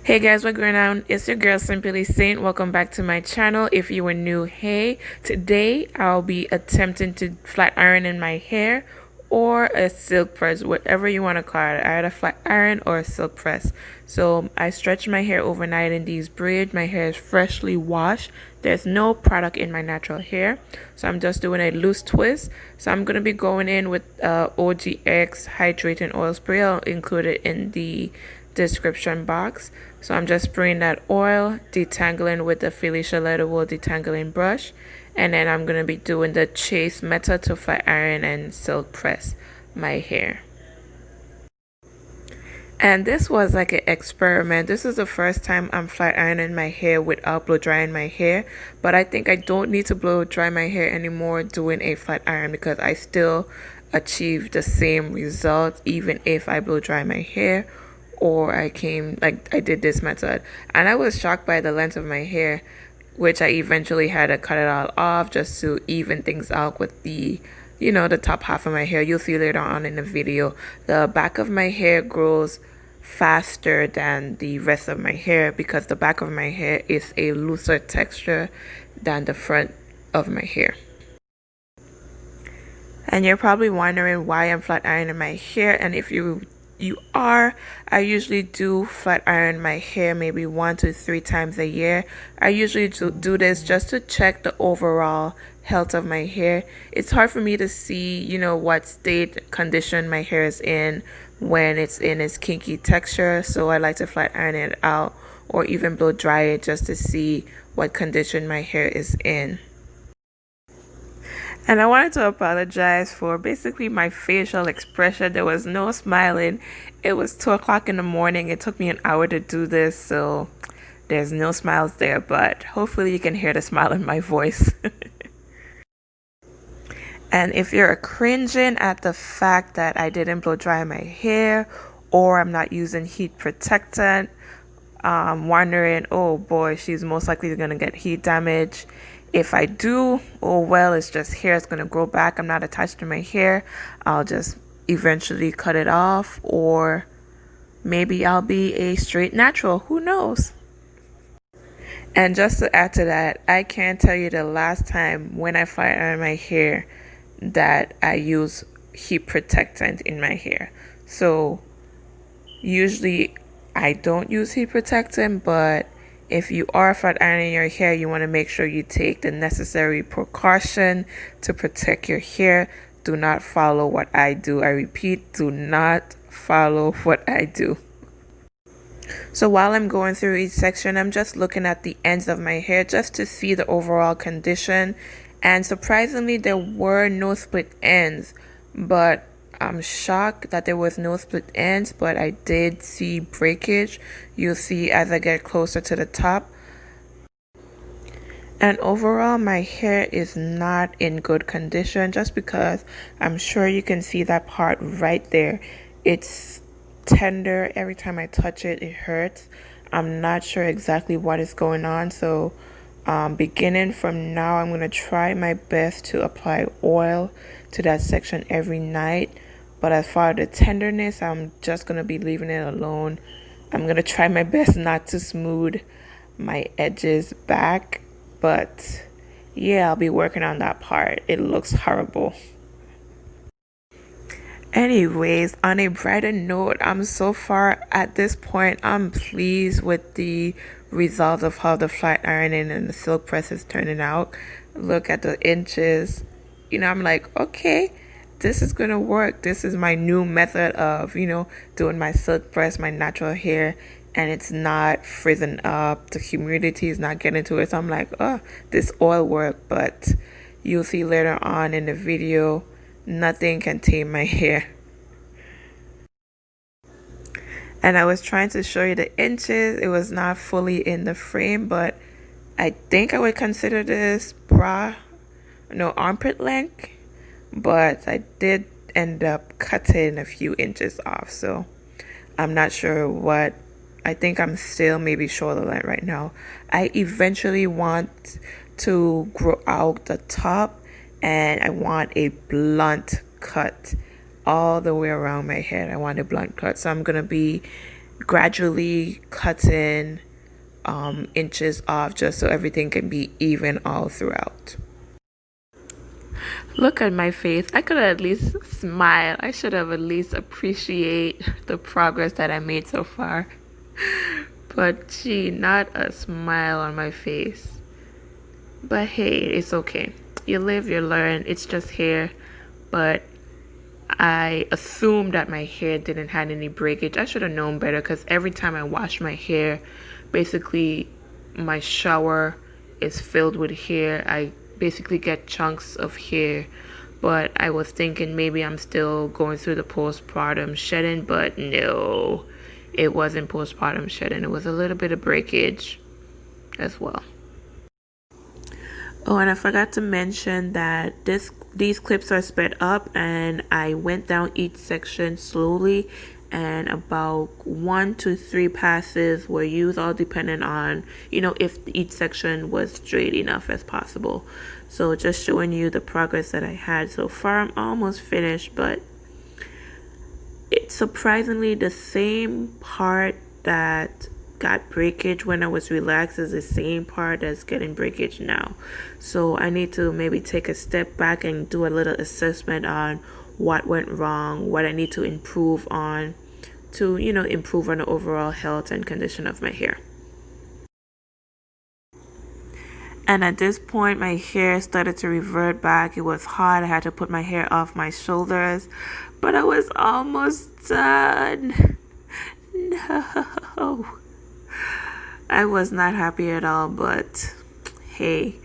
Hey guys, what's going on? It's your girl Simply Saint. Welcome back to my channel. If you were new, hey, today I'll be attempting to flat iron in my hair or a silk press, whatever you want to call it, either flat iron or a silk press. So I stretched my hair overnight in these braids. My hair is freshly washed. There's no product in my natural hair, so I'm just doing a loose twist. So I'm going to be going in with OgX Hydrating Oil Spray. I'll include it in the description box. So I'm just spraying that oil, detangling with the Felicia Leatherwool detangling brush, and then I'm going to be doing the chase method to flat iron and silk press my hair. And this was like an experiment. This is the first time I'm flat ironing my hair without blow drying my hair. But I think I don't need to blow dry my hair anymore doing a flat iron because I still achieve the same result even if I blow dry my hair or I did this method. And I was shocked by the length of my hair, which I eventually had to cut it all off just to even things out with the top half of my hair. You'll see later on in the video. The back of my hair grows faster than the rest of my hair because the back of my hair is a looser texture than the front of my hair. And you're probably wondering why I'm flat ironing my hair, and if you are, I usually do flat iron my hair maybe 1 to 3 times a year. I usually do this just to check the overall health of my hair. It's hard for me to see, what state condition my hair is in when it's in its kinky texture, so I like to flat iron it out or even blow dry it just to see what condition my hair is in. And I wanted to apologize for basically my facial expression. There was no smiling. It was 2 o'clock in the morning. It took me an hour to do this, so there's no smiles there, but hopefully you can hear the smile in my voice. And if you're cringing at the fact that I didn't blow dry my hair or I'm not using heat protectant, wondering, oh boy, she's most likely going to get heat damage. If I do, oh well, it's just hair. It's going to grow back. I'm not attached to my hair. I'll just eventually cut it off, or maybe I'll be a straight natural. Who knows? And just to add to that, I can't tell you the last time when I flat iron my hair that I use heat protectant in my hair. So usually I don't use heat protectant, but if you are flat ironing your hair, you want to make sure you take the necessary precaution to protect your hair. Do not follow what I do. I repeat, do not follow what I do. So while I'm going through each section, I'm just looking at the ends of my hair just to see the overall condition. And surprisingly, there were no split ends, but I'm shocked that there was no split ends, but I did see breakage. You'll see as I get closer to the top. And overall, my hair is not in good condition just because I'm sure you can see that part right there. It's tender. Every time I touch it, it hurts. I'm not sure exactly what is going on. So beginning from now, I'm going to try my best to apply oil to that section every night. But as far as the tenderness, I'm just going to be leaving it alone. I'm going to try my best not to smooth my edges back. But yeah, I'll be working on that part. It looks horrible. Anyways, on a brighter note, I'm so far at this point, I'm pleased with the results of how the flat ironing and the silk press is turning out. Look at the inches. I'm like, okay, this is gonna work. This is my new method of, doing my silk press, my natural hair, and it's not frizzing up. The humidity is not getting to it. So I'm like, oh, this oil worked. But you'll see later on in the video, nothing can tame my hair. And I was trying to show you the inches. It was not fully in the frame, but I think I would consider this armpit length. But I did end up cutting a few inches off. So I'm not sure what. I think I'm still maybe shoulder length right now. I eventually want to grow out the top, and I want a blunt cut all the way around my head. I want a blunt cut, so I'm gonna be gradually cutting inches off just so everything can be even all throughout. Look at my face. I could at least smile. I should have at least appreciate the progress that I made so far. But gee, not a smile on my face. But hey, it's okay. You live, you learn. It's just hair. But I assumed that my hair didn't have any breakage. I should have known better because every time I wash my hair, basically my shower is filled with hair. I basically get chunks of hair. But I was thinking maybe I'm still going through the postpartum shedding, but no, it wasn't postpartum shedding. It was a little bit of breakage as well. Oh, and I forgot to mention that these clips are sped up, and I went down each section slowly, and about 1 to 3 passes were used, all depending on, if each section was straight enough as possible. So just showing you the progress that I had so far. I'm almost finished, but it's surprisingly the same part that got breakage when I was relaxed is the same part that's getting breakage now. So I need to maybe take a step back and do a little assessment on what went wrong, what I need to improve on to, improve on the overall health and condition of my hair. And at this point, my hair started to revert back. It was hot. I had to put my hair off my shoulders, but I was almost done. No. I was not happy at all, but hey,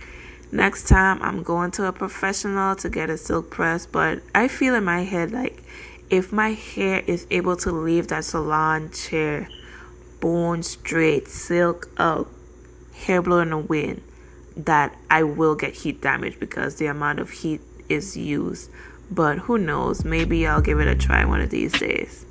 next time I'm going to a professional to get a silk press. But I feel in my head like if my hair is able to leave that salon chair bone straight, silk up, hair blowing in the wind, that I will get heat damage because the amount of heat is used. But who knows, maybe I'll give it a try one of these days.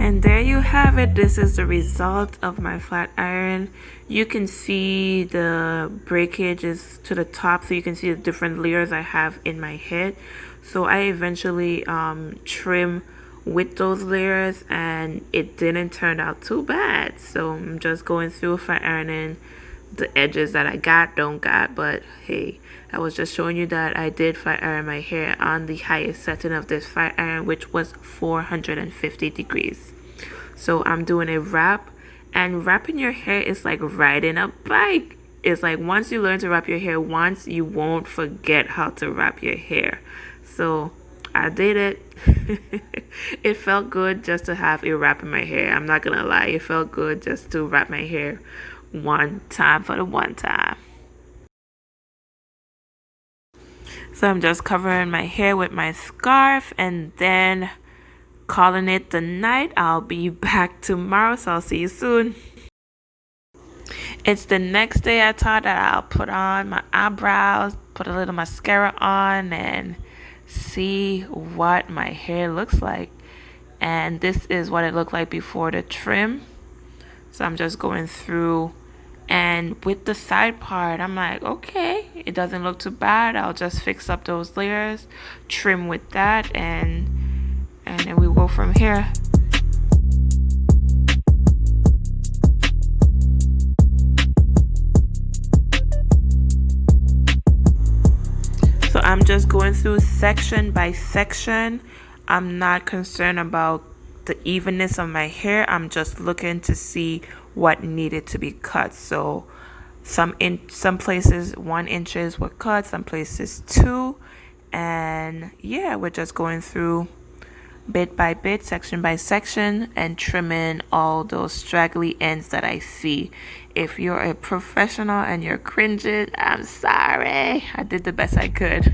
And there you have it. This is the result of my flat iron. You can see the breakage is to the top, so you can see the different layers I have in my head. So I eventually trim with those layers, and it didn't turn out too bad. So I'm just going through flat ironing the edges that I don't got, but hey, I was just showing you that I did flat iron my hair on the highest setting of this flat iron, which was 450 degrees. So I'm doing a wrap, and wrapping your hair is like riding a bike. It's like once you learn to wrap your hair once, you won't forget how to wrap your hair. So I did it. It felt good just to have a wrap in my hair. I'm not gonna lie, it felt good just to wrap my hair one time for the one time. So I'm just covering my hair with my scarf and then calling it the night. I'll be back tomorrow, so I'll see you soon. It's the next day. I thought that I'll put on my eyebrows, put a little mascara on, and see what my hair looks like. And this is what it looked like before the trim. So I'm just going through, and with the side part, I'm like, okay, it doesn't look too bad. I'll just fix up those layers, trim with that, and then we go from here. So I'm just going through section by section. I'm not concerned about the evenness of my hair. I'm just looking to see what needed to be cut. So some places 1 inches were cut, some places 2, and yeah, we're just going through bit by bit, section by section, and trimming all those straggly ends that I see. If you're a professional and you're cringing, I'm sorry. I did the best I could.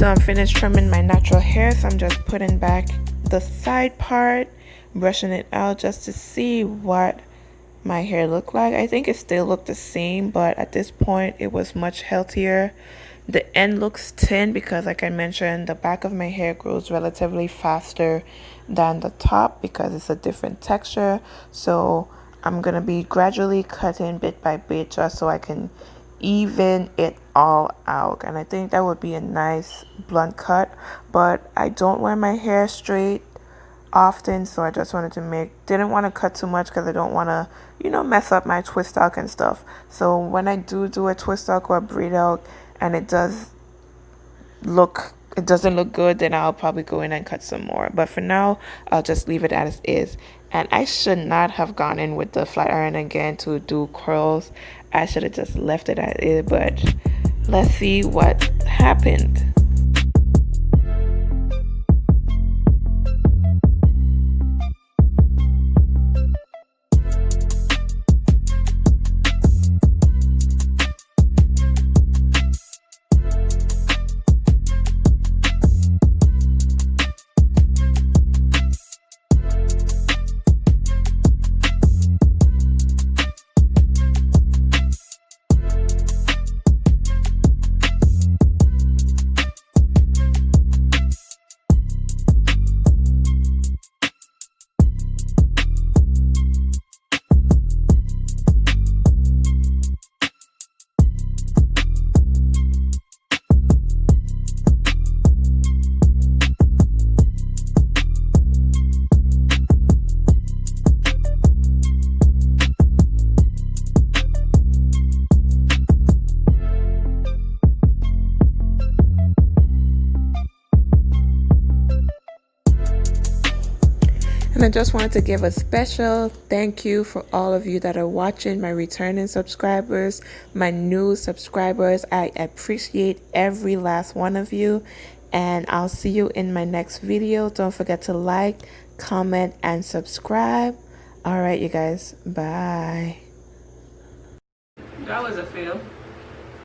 So I'm finished trimming my natural hair, so I'm just putting back the side part, brushing it out just to see what my hair looked like. I think it still looked the same, but at this point it was much healthier. The end looks thin because, like I mentioned, the back of my hair grows relatively faster than the top because it's a different texture. So I'm gonna be gradually cutting bit by bit just so I can even it all out, and I think that would be a nice blunt cut. But I don't wear my hair straight often, so I just wanted to didn't want to cut too much because I don't want to, mess up my twist out and stuff. So when I do a twist out or a braid out and it doesn't look good, then I'll probably go in and cut some more. But for now, I'll just leave it as is. And I should not have gone in with the flat iron again to do curls. I should have just left it as is, but let's see what happened. And I just wanted to give a special thank you for all of you that are watching, my returning subscribers, my new subscribers. I appreciate every last one of you. And I'll see you in my next video. Don't forget to like, comment, and subscribe. All right, you guys. Bye. That was a fail.